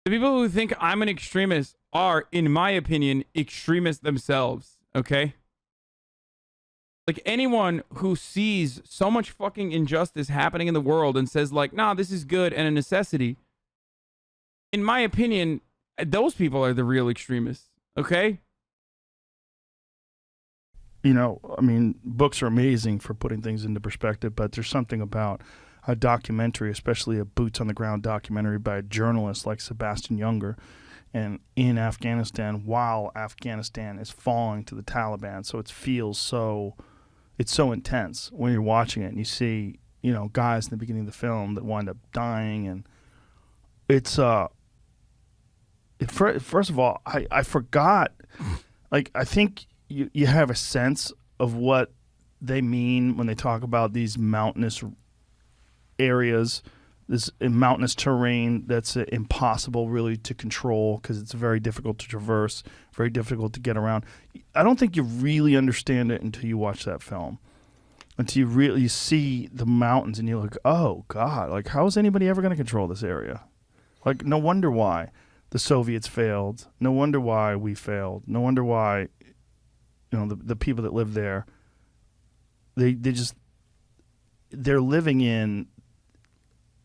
The people who think I'm an extremist are, in my opinion, extremists themselves, okay? Like, anyone who sees so much fucking injustice happening in the world and says, like, nah, this is good and a necessity, in my opinion, those people are the real extremists, okay? You know, I mean, books are amazing for putting things into perspective, but there's something about a documentary, especially a boots-on-the-ground documentary by a journalist like Sebastian Junger, and in Afghanistan, while Afghanistan is falling to the Taliban. So it feels so, it's so intense when you're watching it, and you see, you know, guys in the beginning of the film that wind up dying, and it's, first of all, I forgot, like, I think you have a sense of what they mean when they talk about these mountainous areas, this mountainous terrain that's impossible really to control because it's very difficult to traverse, very difficult to get around. I don't think you really understand it until you watch that film, until you really see the mountains and you're like, oh God, like how is anybody ever going to control this area? Like, no wonder why the Soviets failed. No wonder why we failed. No wonder why, you know, the people that live there, they're living in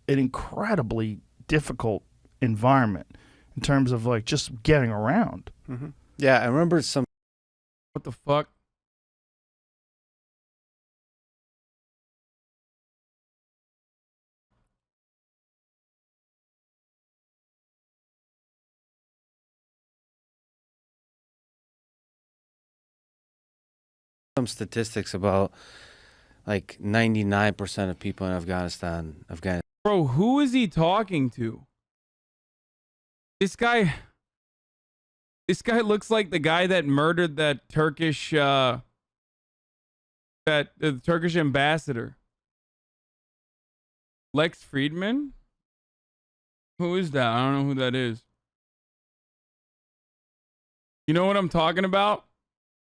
an incredibly difficult environment in terms of like just getting around. Mm-hmm. Yeah, I remember some. What the fuck? Some statistics about like 99% of people in Afghanistan. Bro, who is he talking to? This guy looks like the guy that murdered that Turkish the Turkish ambassador. Lex Friedman? Who is that? I don't know who that is. You know what I'm talking about?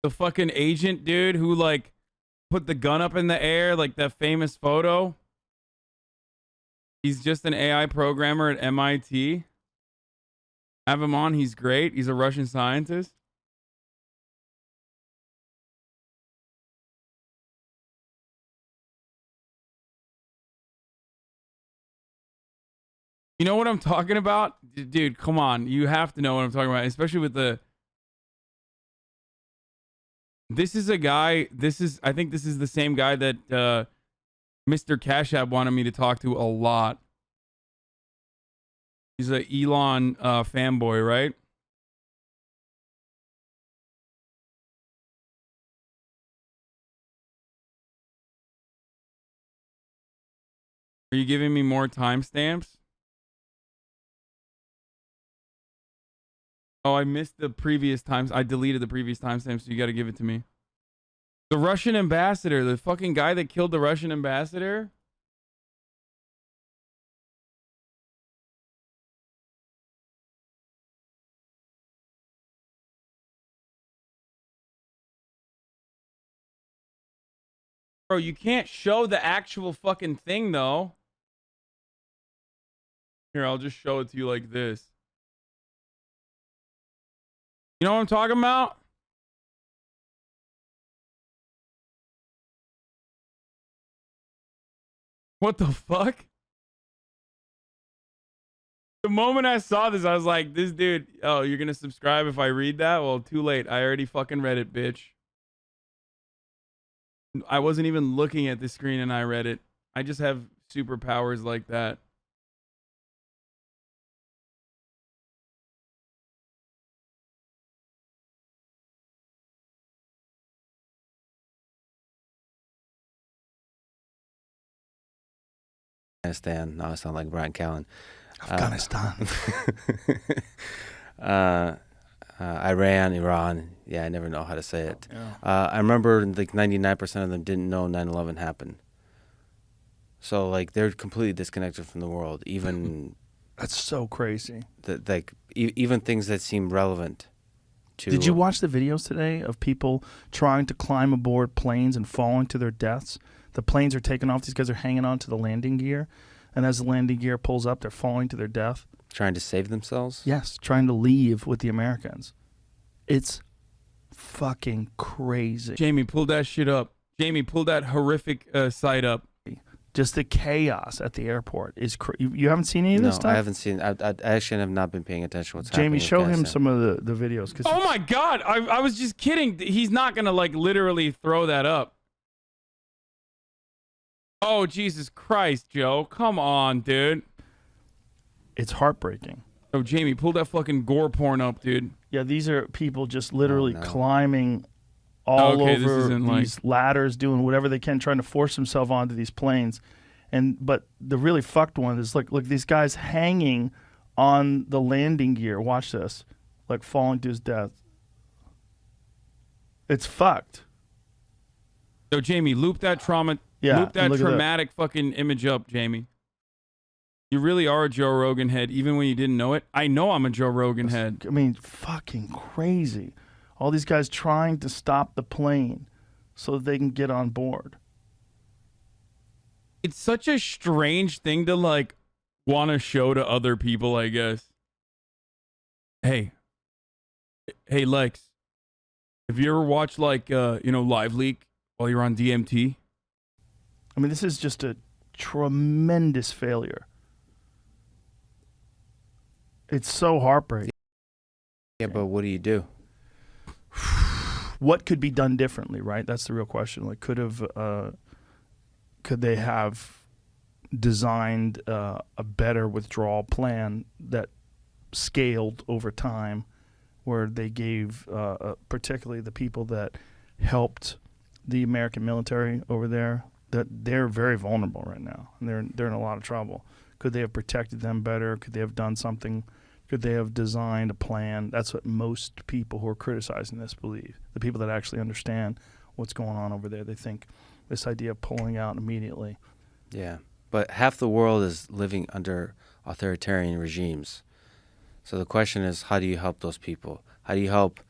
The fucking agent dude who like put the gun up in the air, like that famous photo. He's just an AI programmer at MIT. Have him on. He's great. He's a Russian scientist. You know what I'm talking about? Dude, come on. You have to know what I'm talking about, especially with the... This is a guy, I think this is the same guy that Mr. Cash App wanted me to talk to a lot. He's an Elon fanboy, right? Are you giving me more timestamps? Oh, I missed the previous times. I deleted the previous timestamps, so you got to give it to me. The Russian ambassador, the fucking guy that killed the Russian ambassador. Bro, you can't show the actual fucking thing, though. Here, I'll just show it to you like this. You know what I'm talking about? What the fuck? The moment I saw this, I was like, this dude, oh, you're gonna subscribe if I read that? Well, too late. I already fucking read it, bitch. I wasn't even looking at the screen and I read it. I just have superpowers like that. Afghanistan. Now I sound like Brian Callen. Afghanistan. Iran, Iran. Yeah, I never know how to say it. Yeah. I remember like 99% of them didn't know 9/11 happened. So like they're completely disconnected from the world. Even that's so crazy. Even things that seem relevant. Did you watch the videos today of people trying to climb aboard planes and falling to their deaths? The planes are taking off. These guys are hanging on to the landing gear. And as the landing gear pulls up, they're falling to their death. Trying to save themselves? Yes, trying to leave with the Americans. It's fucking crazy. Jamie, pull that shit up. Jamie, pull that horrific site up. Just the chaos at the airport is you haven't seen any of this stuff? No, I haven't seen. I actually have not been paying attention to what's happening. Jamie, show him some of the videos. Oh my God. I was just kidding. He's not going to like literally throw that up. Oh, Jesus Christ, Joe. Come on, dude. It's heartbreaking. Oh, Jamie, pull that fucking gore porn up, dude. Yeah, these are people just literally climbing all over these ladders, doing whatever they can, trying to force themselves onto these planes. But the really fucked one is look, these guys hanging on the landing gear. Watch this, like falling to his death. It's fucked. So Jamie, loop that traumatic fucking image up, Jamie. You really are a Joe Rogan head, even when you didn't know it. I know I'm a Joe Rogan head. I mean, fucking crazy. All these guys trying to stop the plane so that they can get on board. It's such a strange thing to like want to show to other people, I guess. Hey, Lex, have you ever watched like Live Leak while you're on DMT? I mean, this is just a tremendous failure. It's so heartbreaking. Yeah, but what do you do? What could be done differently, right? That's the real question. Like, could they have designed a better withdrawal plan that scaled over time, where they gave particularly the people that helped the American military over there, that they're very vulnerable right now, and they're in a lot of trouble. Could they have protected them better? Could they have done something? Could they have designed a plan? That's what most people who are criticizing this believe. The people that actually understand what's going on over there, they think this idea of pulling out immediately. Yeah, but half the world is living under authoritarian regimes. So the question is, how do you help those people? How do you help?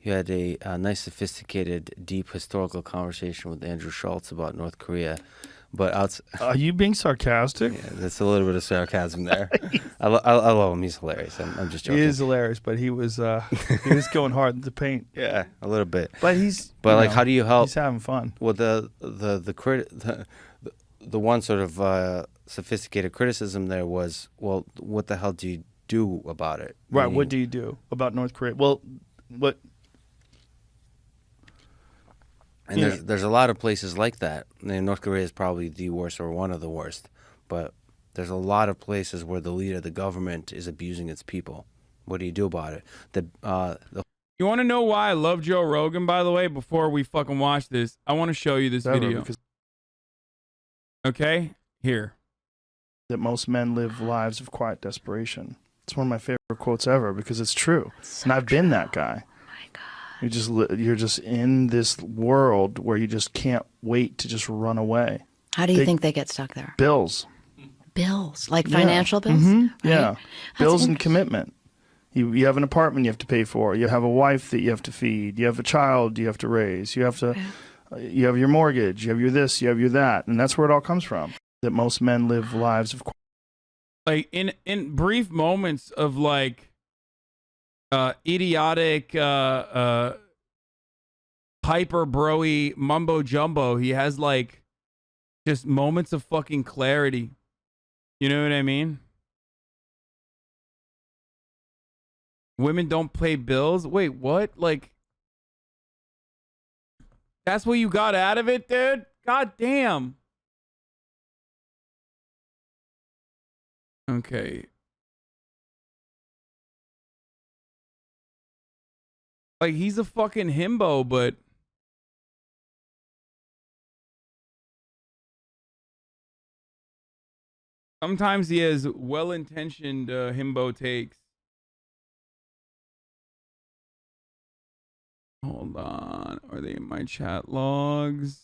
You had a nice, sophisticated, deep historical conversation with Andrew Schultz about North Korea. But are you being sarcastic? Yeah, there's a little bit of sarcasm there. I love him. He's hilarious. I'm just joking. He is hilarious, but he was going hard in the paint. Yeah, a little bit. But how do you help? He's having fun. Well, the one sort of sophisticated criticism there was, well, what the hell do you do about it? Right. What do you do about North Korea? Well, what? And there's a lot of places like that. And North Korea is probably the worst or one of the worst. But there's a lot of places where the leader of the government is abusing its people. What do you do about it? You want to know why I love Joe Rogan, by the way, before we fucking watch this? I want to show you this video. Okay? Here. That most men live lives of quiet desperation. It's one of my favorite quotes ever because it's true. And I've been that guy. You're just in this world where you just can't wait to just run away. How do you think they get stuck there? Bills, like financial bills. Mm-hmm. Right? Yeah, bills and commitment. You have an apartment you have to pay for. You have a wife that you have to feed. You have a child you have to raise. You have to. You have your mortgage. You have your this. You have your that, and that's where it all comes from. That most men live lives of like in brief moments of like. Idiotic, hyper broy mumbo jumbo. He has like just moments of fucking clarity. You know what I mean? Women don't pay bills. Wait, what? Like, that's what you got out of it, dude? God damn. Okay. Like, he's a fucking himbo, but sometimes he has well-intentioned himbo takes. Hold on. Are they in my chat logs?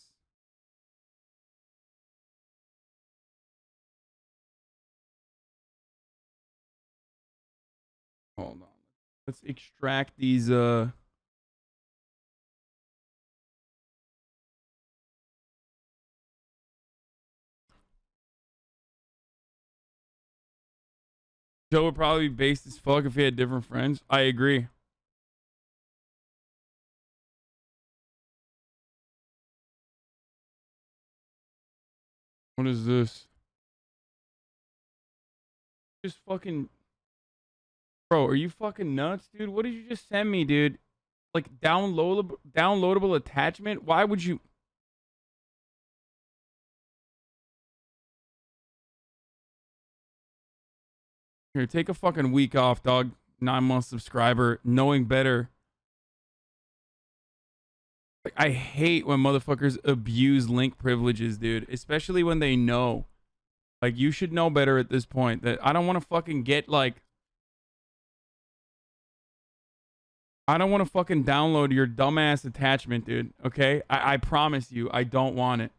Hold on. Let's extract these Joe would probably be based as fuck if he had different friends. I agree. What is this? Just fucking... Bro, are you fucking nuts, dude? What did you just send me, dude? Like, downloadable attachment? Why would you... Here, take a fucking week off, dog. 9-month subscriber, knowing better. Like, I hate when motherfuckers abuse link privileges, dude. Especially when they know. Like, you should know better at this point. That I don't want to fucking get, like... I don't want to fucking download your dumbass attachment, dude. Okay? I promise you, I don't want it.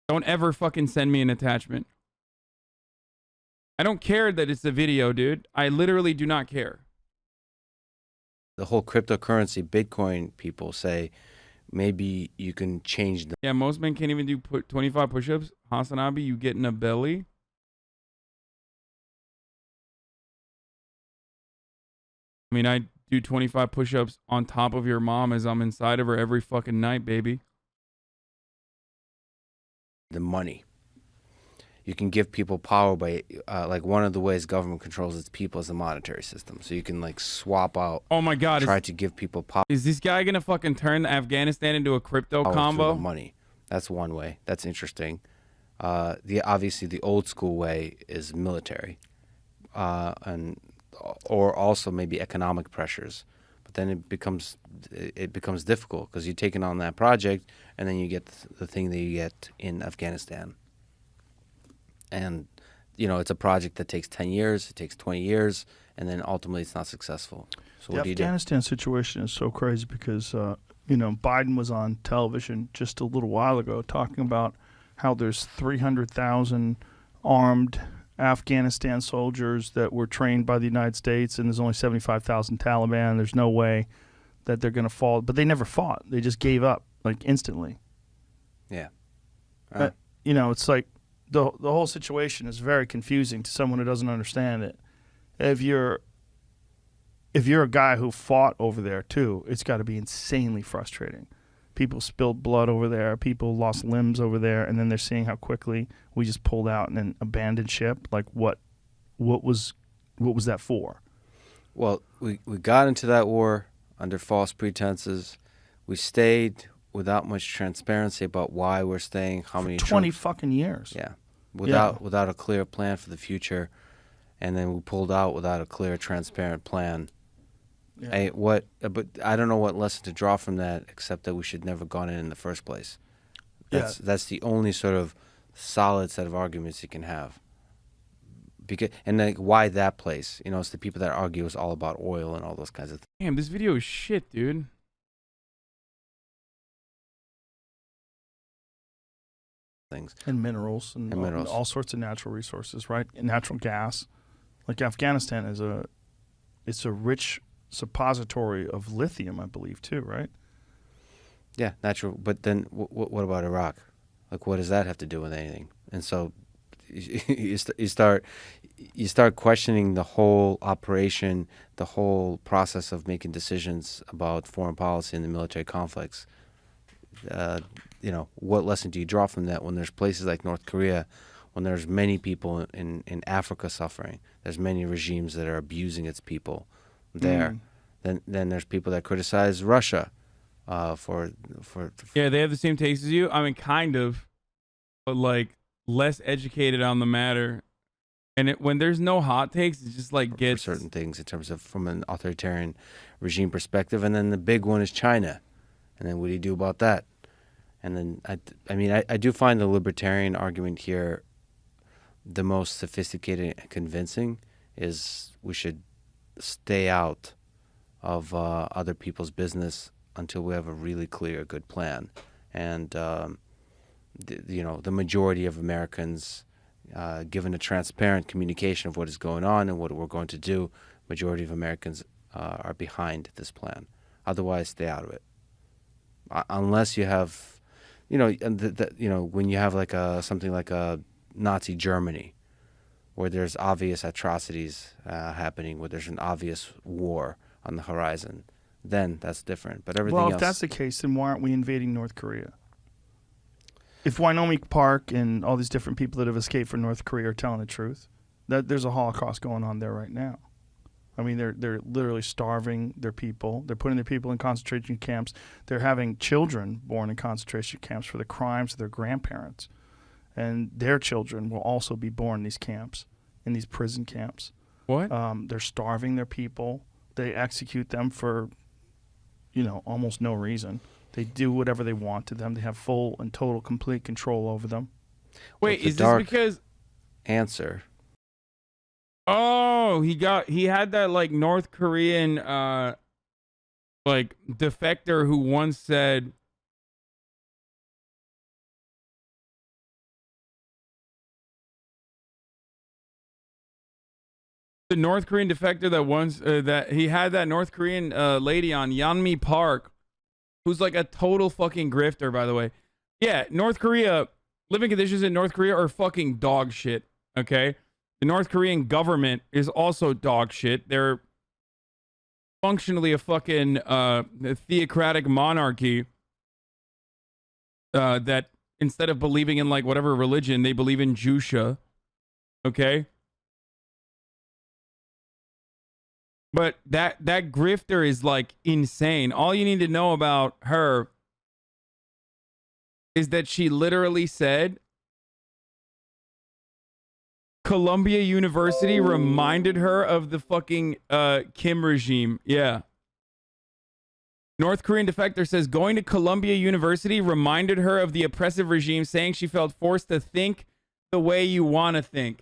Don't ever fucking send me an attachment. I don't care that it's a video, dude. I literally do not care. The whole cryptocurrency, Bitcoin people say maybe you can change the... Yeah, most men can't even do 25 push-ups. HasanAbi, you get in a belly. I mean, I do 25 push-ups on top of your mom as I'm inside of her every fucking night, baby. The money. You can give people power by, like, one of the ways government controls its people is the monetary system. So you can, like, swap out. Oh my God. Try to give people power. Is this guy going to fucking turn Afghanistan into a crypto combo? Money. That's one way. That's interesting. Obviously the old school way is military, or also maybe economic pressures. But then it becomes difficult because you're taking on that project and then you get the thing that you get in Afghanistan. And, you know, it's a project that takes 10 years, it takes 20 years, and then ultimately it's not successful. So what do you do? The Afghanistan situation is so crazy because, you know, Biden was on television just a little while ago talking about how there's 300,000 armed Afghanistan soldiers that were trained by the United States, and there's only 75,000 Taliban. There's no way that they're going to fall. But they never fought. They just gave up, like, instantly. Yeah. You know, it's like, the whole situation is very confusing to someone who doesn't understand it. If you're a guy who fought over there too, it's got to be insanely frustrating. People spilled blood over there, people lost limbs over there, and then they're seeing how quickly we just pulled out in an abandoned ship. Like, what was that for? Well, we got into that war under false pretenses. We stayed without much transparency about why we're staying, how many 20 fucking years. Yeah. Without a clear plan for the future, and then we pulled out without a clear, transparent plan. Yeah. But I don't know what lesson to draw from that, except that we should never gone in the first place. That's the only sort of solid set of arguments you can have. And like, why that place? You know, it's the people that argue it's all about oil and all those kinds of things. Damn, this video is shit, dude. Things and minerals and all sorts of natural resources, right? And natural gas. Like, Afghanistan is a rich suppository of lithium, I believe, too, right? Yeah, natural. But then what about Iraq? Like, what does that have to do with anything? And so you start questioning the whole operation, the whole process of making decisions about foreign policy and the military conflicts. You know, what lesson do you draw from that when there's places like North Korea, when there's many people in Africa suffering, there's many regimes that are abusing its people there. Then there's people that criticize Russia for yeah, they have the same taste as you. I mean, kind of, but like less educated on the matter. And when there's no hot takes, it just like gets for certain things in terms of from an authoritarian regime perspective. And then the big one is China. And then what do you do about that? And then, I do find the libertarian argument here the most sophisticated and convincing is we should stay out of other people's business until we have a really clear, good plan. And, you know, the majority of Americans, given a transparent communication of what is going on and what we're going to do, majority of Americans are behind this plan. Otherwise, stay out of it. Unless you have... You know, when you have like something like a Nazi Germany, where there's obvious atrocities happening, where there's an obvious war on the horizon, then that's different. But everything else... Well, if that's the case, then why aren't we invading North Korea? If Wyoming Park and all these different people that have escaped from North Korea are telling the truth, that there's a Holocaust going on there right now. I mean, they're literally starving their people. They're putting their people in concentration camps. They're having children born in concentration camps for the crimes of their grandparents. And their children will also be born in these camps, in these prison camps. What? They're starving their people. They execute them for, almost no reason. They do whatever they want to them. They have full and total, complete control over them. Wait, is this because... Answer. Oh, he had that like North Korean like defector who once said the North Korean defector that once that he had that North Korean lady on Yeonmi Park, who's like a total fucking grifter, by the way. Yeah, North Korea, living conditions in North Korea are fucking dog shit, okay? The North Korean government is also dog shit. They're functionally a fucking theocratic monarchy that instead of believing in like whatever religion, they believe in Jusha, okay? But that grifter is like insane. All you need to know about her is that she literally said Columbia University reminded her of the fucking Kim regime. Yeah. North Korean defector says going to Columbia University reminded her of the oppressive regime, saying she felt forced to think the way you want to think.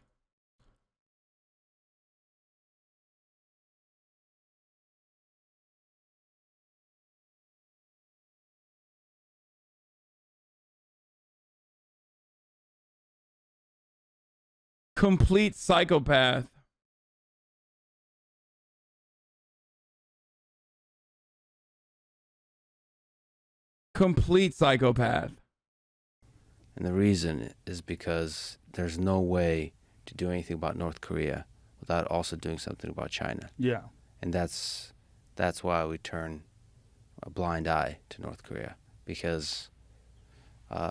Complete psychopath. Complete psychopath. And the reason is because there's no way to do anything about North Korea without also doing something about China. Yeah. And that's why we turn a blind eye to North Korea, because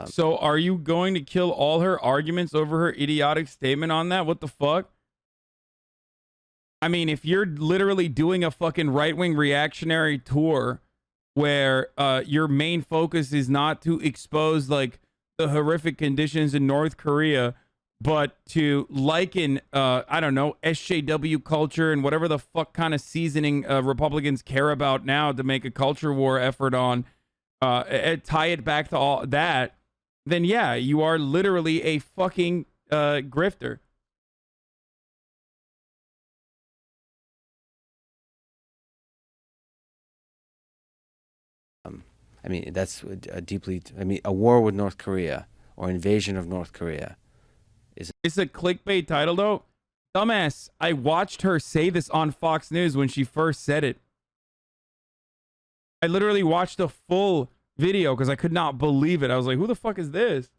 so are you going to kill all her arguments over her idiotic statement on that? What the fuck? I mean, if you're literally doing a fucking right-wing reactionary tour where your main focus is not to expose like the horrific conditions in North Korea, but to liken, I don't know, SJW culture and whatever the fuck kind of seasoning Republicans care about now to make a culture war effort on, tie it back to all that, then yeah, you are literally a fucking grifter. I mean, that's a deeply... I mean, a war with North Korea or invasion of North Korea is... It's a clickbait title, though. Dumbass, I watched her say this on Fox News when she first said it. I literally watched the full video because I could not believe it. I was like, who the fuck is this?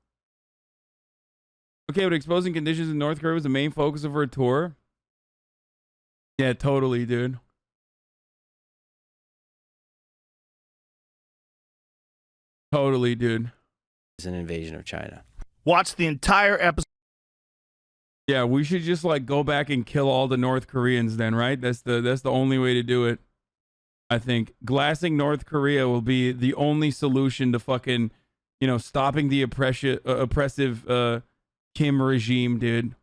Okay, but exposing conditions in North Korea was the main focus of her tour? Yeah, totally, dude. Totally, dude. It's an invasion of China. Watch the entire episode. Yeah, we should just like go back and kill all the North Koreans then, right? That's the only way to do it. I think glassing North Korea will be the only solution to fucking, stopping the oppressive Kim regime, dude.